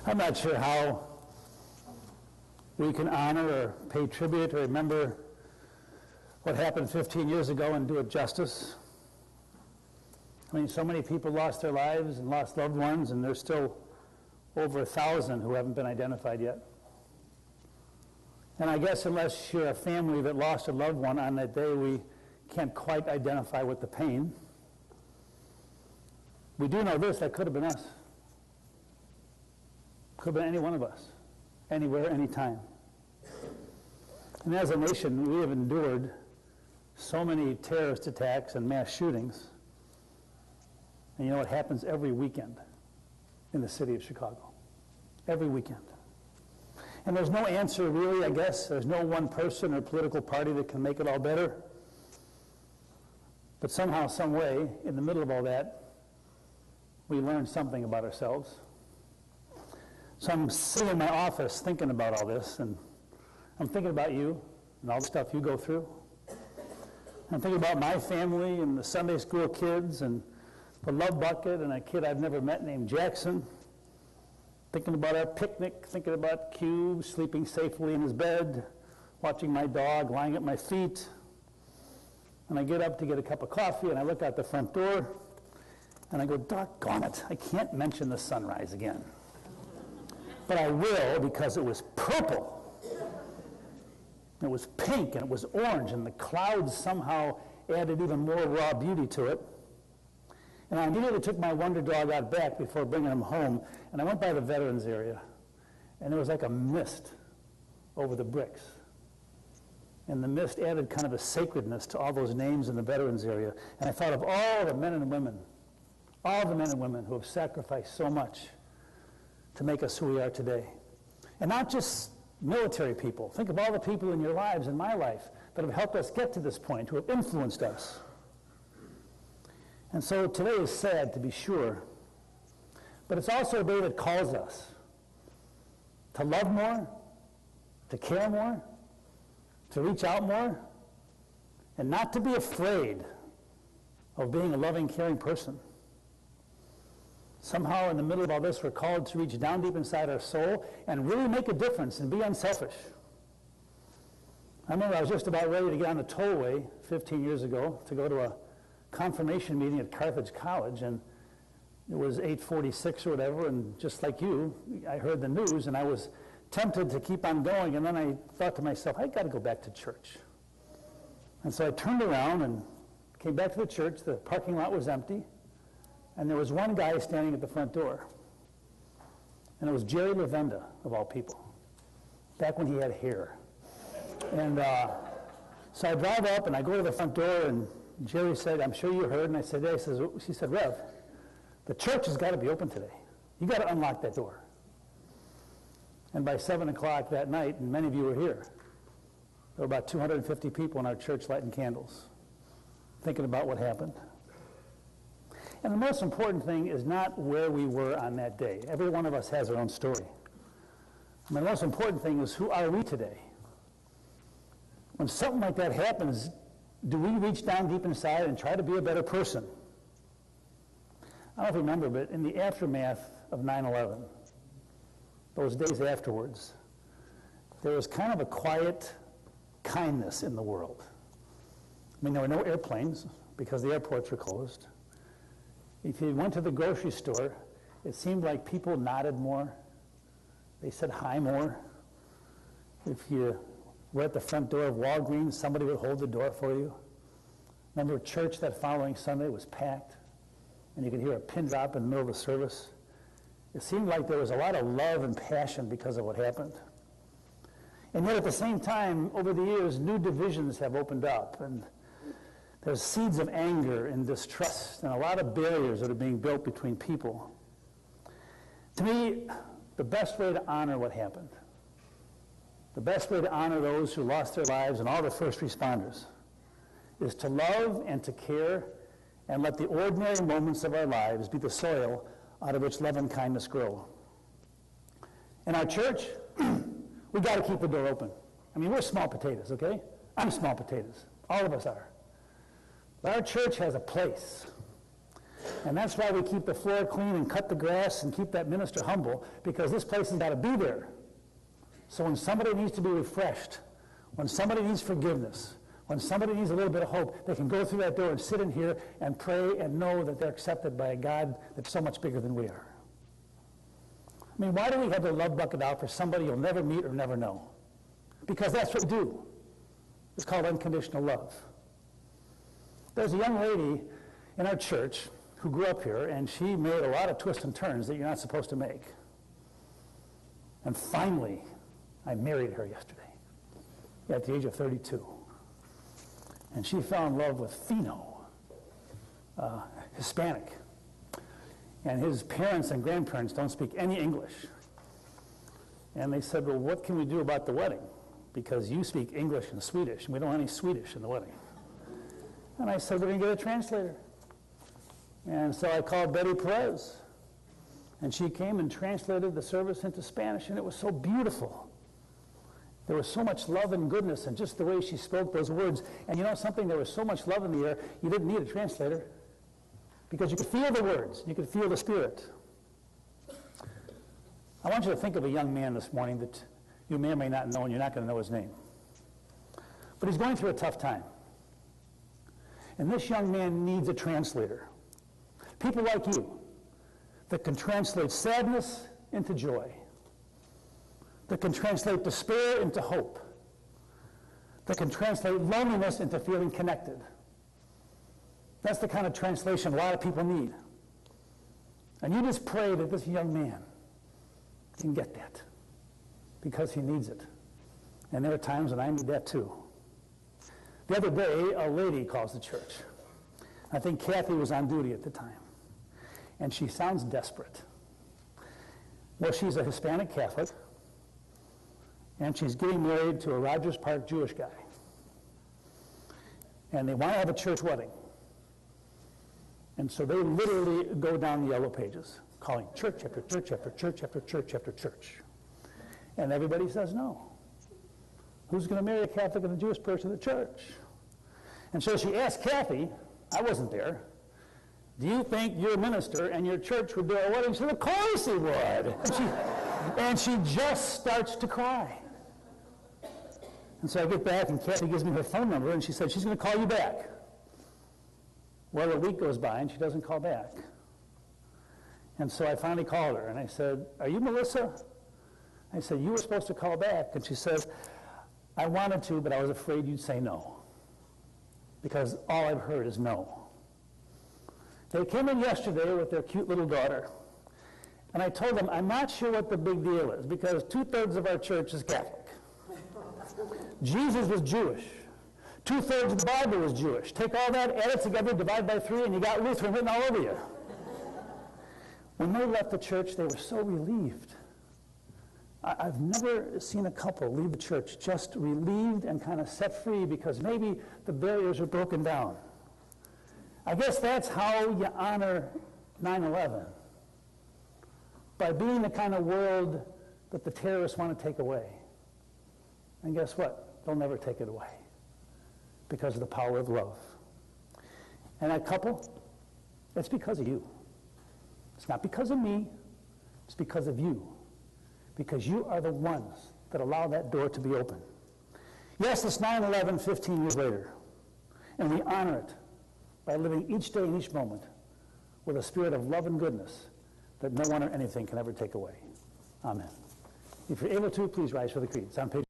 I'm not sure how we can honor or pay tribute or remember what happened 15 years ago and do it justice. I mean, so many people lost their lives and lost loved ones, and there's still over 1,000 who haven't been identified yet. And I guess unless you're a family that lost a loved one on that day, we can't quite identify with the pain. We do know this, that could have been us. Could have been any one of us, anywhere, anytime. And as a nation, we have endured so many terrorist attacks and mass shootings. And you know, it happens every weekend in the city of Chicago. Every weekend. And there's no answer really, I guess. There's no one person or political party that can make it all better. But somehow, some way, in the middle of all that, we learn something about ourselves. So I'm sitting in my office thinking about all this, and I'm thinking about you and all the stuff you go through. I'm thinking about my family and the Sunday school kids and the love bucket and a kid I've never met named Jackson. Thinking about our picnic, thinking about Cube sleeping safely in his bed, watching my dog lying at my feet. And I get up to get a cup of coffee, and I look out the front door, and I go, doggone it, I can't mention the sunrise again. But I will, because it was purple. It was pink, and it was orange, and the clouds somehow added even more raw beauty to it. And I immediately took my wonder dog out back before bringing him home, and I went by the veterans area, and there was like a mist over the bricks. And the mist added kind of a sacredness to all those names in the veterans area. And I thought of all the men and women who have sacrificed so much to make us who we are today. And not just military people. Think of all the people in your lives, in my life, that have helped us get to this point, who have influenced us. And so today is sad, to be sure, but it's also a day that calls us to love more, to care more, to reach out more, and not to be afraid of being a loving, caring person. Somehow in the middle of all this, we're called to reach down deep inside our soul and really make a difference and be unselfish. I remember I was just about ready to get on the tollway 15 years ago to go to a confirmation meeting at Carthage College, and it was 8:46 or whatever, and just like you, I heard the news, and I was tempted to keep on going, and then I thought to myself, I got to go back to church. And so I turned around and came back to the church. The parking lot was empty, and there was one guy standing at the front door, and it was Jerry Lavenda, of all people, back when he had hair. And so I drive up, and I go to the front door, and Jerry said, I'm sure you heard, and I said, yeah. She said, Rev, the church has got to be open today. You got to unlock that door. And by 7 o'clock that night, and many of you were here, there were about 250 people in our church lighting candles, thinking about what happened. And the most important thing is not where we were on that day. Every one of us has our own story. And the most important thing is, who are we today? When something like that happens, do we reach down deep inside and try to be a better person? I don't know if you remember, but in the aftermath of 9/11, those days afterwards, there was kind of a quiet kindness in the world. I mean, there were no airplanes because the airports were closed. If you went to the grocery store, it seemed like people nodded more. They said hi more. If you were at the front door of Walgreens, somebody would hold the door for you. Remember, church that following Sunday was packed, and you could hear a pin drop in the middle of the service. It seemed like there was a lot of love and passion because of what happened. And yet at the same time, over the years, new divisions have opened up, and there's seeds of anger and distrust and a lot of barriers that are being built between people. To me, the best way to honor what happened, the best way to honor those who lost their lives and all the first responders, is to love and to care and let the ordinary moments of our lives be the soil out of which love and kindness grow. In our church, we got to keep the door open. I mean, we're small potatoes, okay? I'm small potatoes. All of us are. But our church has a place. And that's why we keep the floor clean and cut the grass and keep that minister humble, because this place has got to be there. So when somebody needs to be refreshed, when somebody needs forgiveness, when somebody needs a little bit of hope, they can go through that door and sit in here and pray and know that they're accepted by a God that's so much bigger than we are. I mean, why do we have the love bucket out for somebody you'll never meet or never know? Because that's what we do. It's called unconditional love. There's a young lady in our church who grew up here, and she made a lot of twists and turns that you're not supposed to make. And finally, I married her yesterday at the age of 32. And she fell in love with Fino, Hispanic. And his parents and grandparents don't speak any English. And they said, well, what can we do about the wedding? Because you speak English and Swedish, and we don't have any Swedish in the wedding. And I said, we're going to get a translator. And so I called Betty Perez. And she came and translated the service into Spanish, and it was so beautiful. There was so much love and goodness, and just the way she spoke those words. And you know something? There was so much love in the air, you didn't need a translator. Because you could feel the words, you could feel the Spirit. I want you to think of a young man this morning that you may or may not know, and you're not going to know his name. But he's going through a tough time. And this young man needs a translator. People like you that can translate sadness into joy, that can translate despair into hope, that can translate loneliness into feeling connected. That's the kind of translation a lot of people need. And you just pray that this young man can get that, because he needs it. And there are times when I need that too. The other day, a lady calls the church. I think Kathy was on duty at the time. And she sounds desperate. Well, she's a Hispanic Catholic, and she's getting married to a Rogers Park Jewish guy. And they want to have a church wedding. And so they literally go down the yellow pages, calling church after church after church after church after church. And everybody says no. Who's going to marry a Catholic and a Jewish person in the church? And so she asked Kathy, I wasn't there, do you think your minister and your church would do a wedding? She said, of course he would. And she just starts to cry. And so I get back, and Kathy gives me her phone number, and she said, she's going to call you back. Well, a week goes by, and she doesn't call back. And so I finally called her, and I said, are you Melissa? I said, you were supposed to call back. And she says, I wanted to, but I was afraid you'd say no, because all I've heard is no. They came in yesterday with their cute little daughter, and I told them, I'm not sure what the big deal is, because 2/3 of our church is Catholic. Jesus was Jewish. 2/3 of the Bible was Jewish. Take all that, add it together, divide by 3, and you got Lutheran written all over you. When they left the church, they were so relieved. I've never seen a couple leave the church just relieved and kind of set free because maybe the barriers are broken down. I guess that's how you honor 9/11, by being the kind of world that the terrorists want to take away. And guess what? They'll never take it away, because of the power of love. And that couple, it's because of you. It's not because of me, it's because of you. Because you are the ones that allow that door to be open. Yes, it's 9/11 15 years later, and we honor it by living each day and each moment with a spirit of love and goodness that no one or anything can ever take away. Amen. If you're able to, please rise for the creed. It's on page